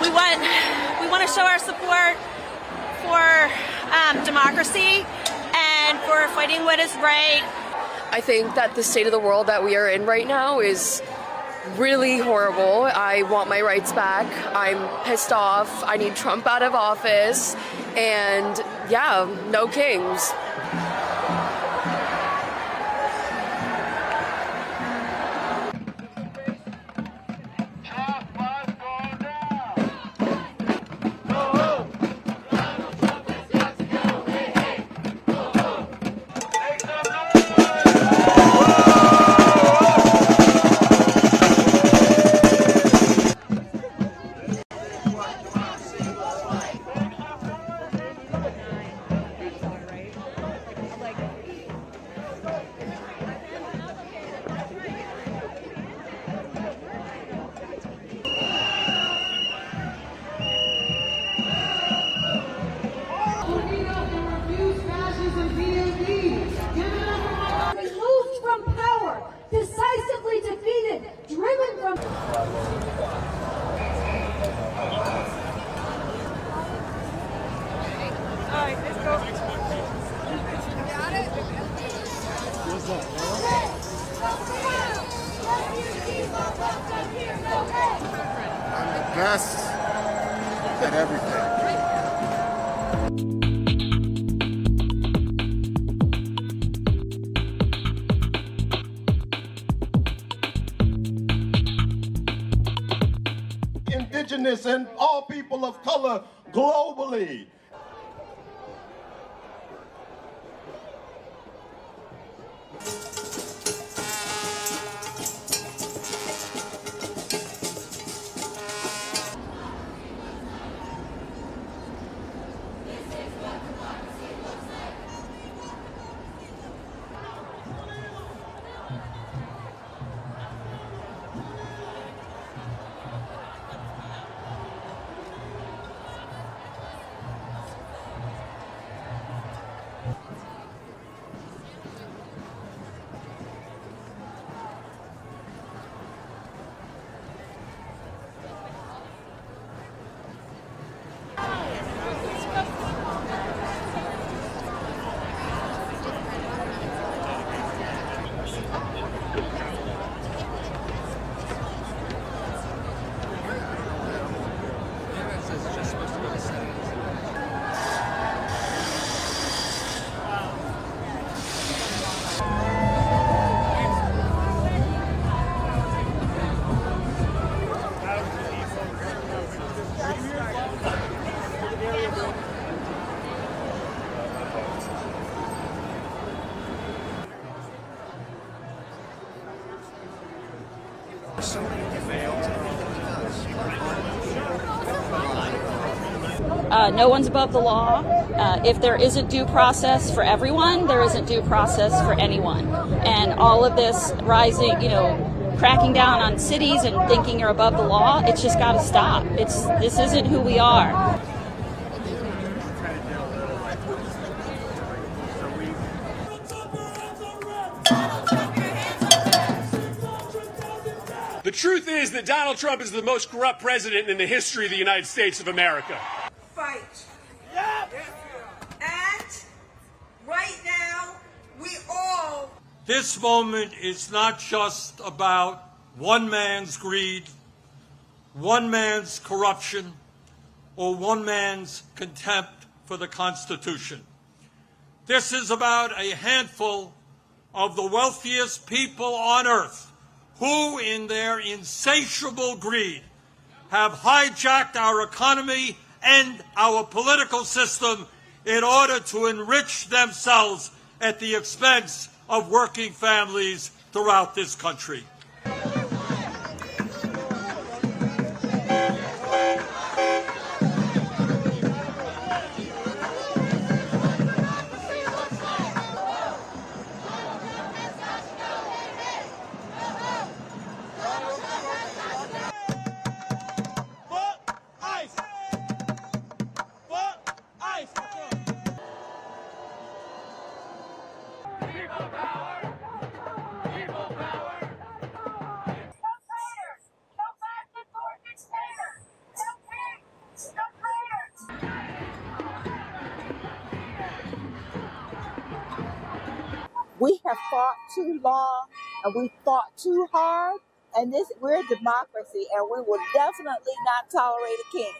we want to show our support for democracy and for fighting what is right. I think that the state of the world that we are in right now is really horrible. I want my rights back. I'm pissed off. I need Trump out of office. And yeah, no kings. Decisively defeated, driven from... All right, let's go. Got it? I'm the best at everything. Indigenous and all people of color globally. No one's above the law. If there isn't due process for everyone, there isn't due process for anyone. And all of this rising, cracking down on cities and thinking you're above the law, it's just got to stop. This isn't who we are. The truth is that Donald Trump is the most corrupt president in the history of the United States of America. Fight. Yep. And right now, we all... This moment is not just about one man's greed, one man's corruption, or one man's contempt for the Constitution. This is about a handful of the wealthiest people on earth who, in their insatiable greed, have hijacked our economy and our political system in order to enrich themselves at the expense of working families throughout this country. We have fought too long and we fought too hard, and we're a democracy, and we will definitely not tolerate a king.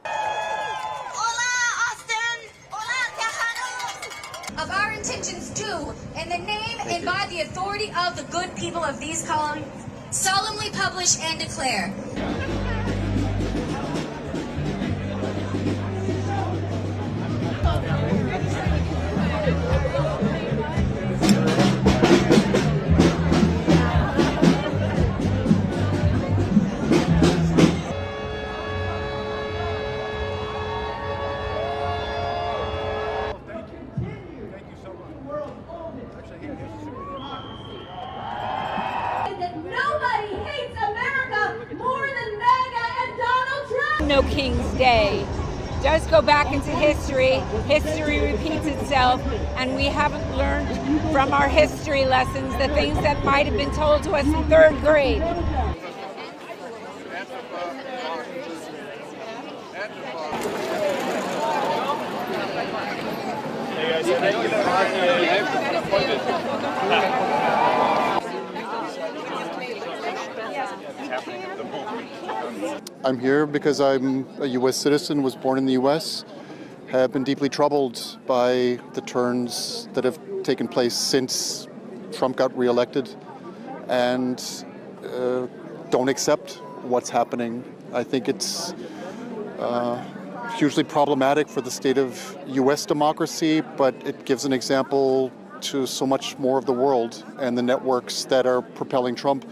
Hola, Austin! Hola, Tejanos! Of our intentions do, in the name and by the authority of the good people of these colonies, solemnly publish and declare. No King's Day does go back into history. History repeats itself, and we haven't learned from our history lessons the things that might have been told to us in third grade. I'm here because I'm a U.S. citizen, was born in the U.S., have been deeply troubled by the turns that have taken place since Trump got reelected, and don't accept what's happening. I think it's hugely problematic for the state of U.S. democracy, but it gives an example to so much more of the world, and the networks that are propelling Trump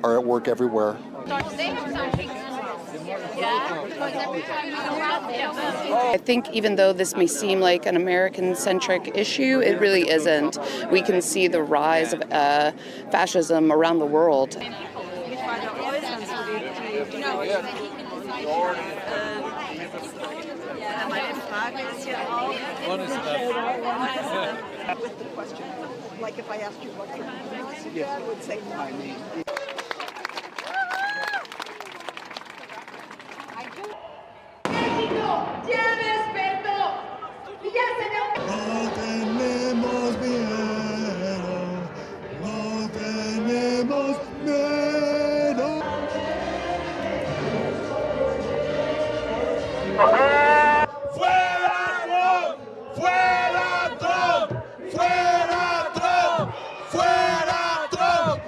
are at work everywhere. I think even though this may seem like an American-centric issue, it really isn't. We can see the rise of fascism around the world. With the question, like if I asked you what your name is, you would say my name. No tenemos miedo, no tenemos miedo. ¡Fuera Trump! ¡Fuera Trump! ¡Fuera Trump! ¡Fuera Trump!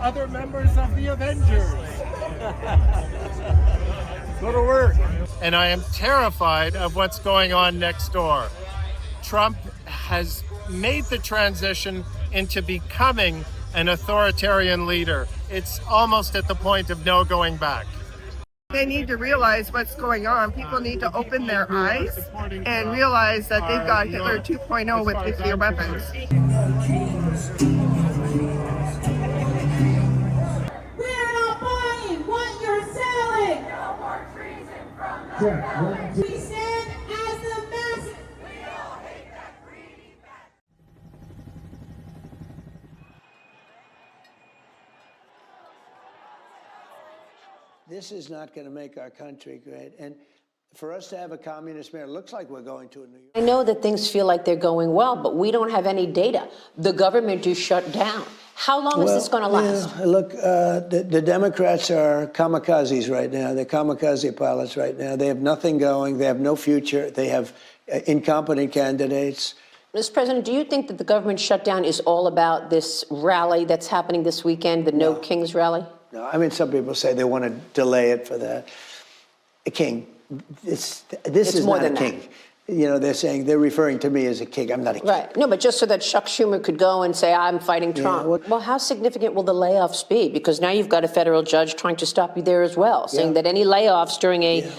Other members of the Avengers. Go to work. And I am terrified of what's going on next door. Trump has made the transition into becoming an authoritarian leader. It's almost at the point of no going back. They need to realize what's going on. People need to open their eyes and realize that they've got Hitler 2.0 with nuclear weapons. We're not buying what you're selling. No more treason from the We stand as the masses. We all hate that greedy bastard. This is not going to make our country great. And for us to have a communist mayor, it looks like we're going to a New York. I know that things feel like they're going well, but we don't have any data. The government is shut down. How long is this going to last? Yeah, look, the Democrats are kamikazes right now. They're kamikaze pilots right now. They have nothing going. They have no future. They have incompetent candidates. Mr. President, do you think that the government shutdown is all about this rally that's happening this weekend, the No Kings rally? No, I mean, some people say they want to delay it for that. A king. This is more not than a king. You know, they're referring to me as a king. I'm not a king. Right. No, but just so that Chuck Schumer could go and say, I'm fighting Trump. Yeah, well, how significant will the layoffs be? Because now you've got a federal judge trying to stop you there as well, saying that any layoffs during a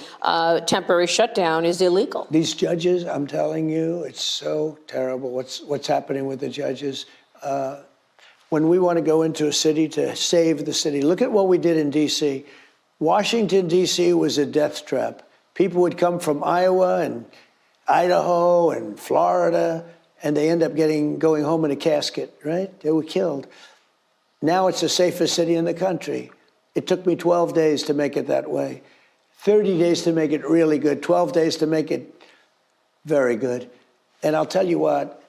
temporary shutdown is illegal. These judges, I'm telling you, it's so terrible what's happening with the judges. When we want to go into a city to save the city, look at what we did in D.C. Washington, D.C. was a death trap. People would come from Iowa and Idaho and Florida, and they end up going home in a casket, right? They were killed. Now it's the safest city in the country. It took me 12 days to make it that way, 30 days to make it really good, 12 days to make it very good. And I'll tell you what,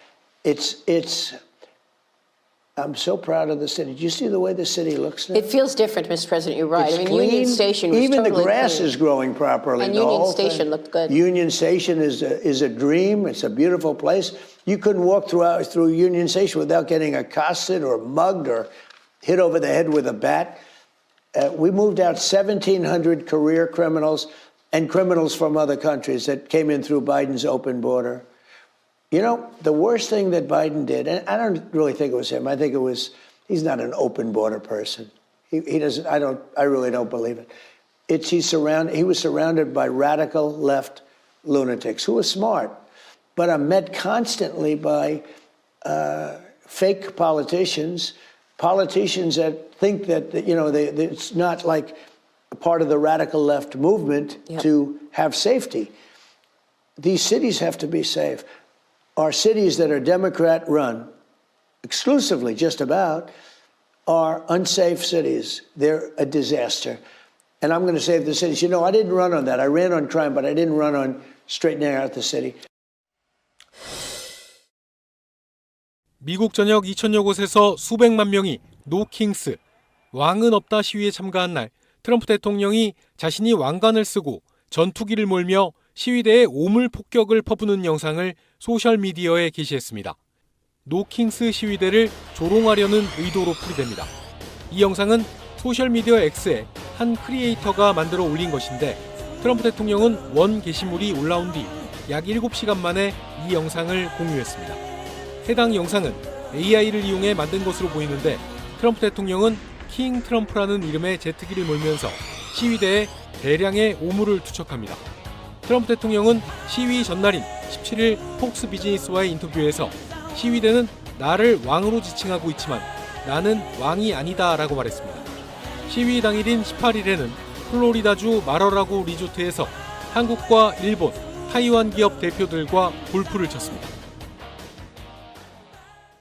I'm so proud of the city. Do you see the way the city looks now? It feels different, Mr. President. You're right. It's I mean, clean. Union Station was even totally the grass clean. is growing properly. And the Union whole Station thing. looked good. Union Station is a dream. It's a beautiful place. You couldn't walk through Union Station without getting accosted or mugged or hit over the head with a bat. We moved out 1,700 career criminals and criminals from other countries that came in through Biden's open border. You know, the worst thing that Biden did, and I don't really think it was him. I think it was, he's not an open border person. He doesn't, I really don't believe it. He was surrounded by radical left lunatics who were smart, but are met constantly by fake politicians that think that, you know, it's not like a part of the radical left movement to have safety. These cities have to be safe. Our cities that are Democrat run, exclusively just about, are unsafe cities. They're a disaster. And I'm going to save the cities. You know, I didn't run on that. I ran on crime, but I didn't run on straightening out the city. 미국 전역 2천여 곳에서 수백만 명이 노 킹스, 왕은 없다 시위에 참가한 날 트럼프 대통령이 자신이 왕관을 쓰고 전투기를 몰며 시위대에 오물 폭격을 퍼부는 영상을 소셜미디어에 게시했습니다. 노 킹스 시위대를 조롱하려는 의도로 풀이됩니다. 이 영상은 소셜미디어 X에 한 크리에이터가 만들어 올린 것인데 트럼프 대통령은 원 게시물이 올라온 뒤 약 7시간 만에 이 영상을 공유했습니다. 해당 영상은 AI를 이용해 만든 것으로 보이는데 트럼프 대통령은 킹 트럼프라는 이름의 제트기를 몰면서 시위대에 대량의 오물을 투척합니다. 트럼프 대통령은 시위 전날인 17일 폭스 비즈니스와의 인터뷰에서 시위대는 나를 왕으로 지칭하고 있지만 나는 왕이 아니다 라고 말했습니다. 시위 당일인 18일에는 플로리다주 마러라고 리조트에서 한국과 일본, 타이완 기업 대표들과 골프를 쳤습니다.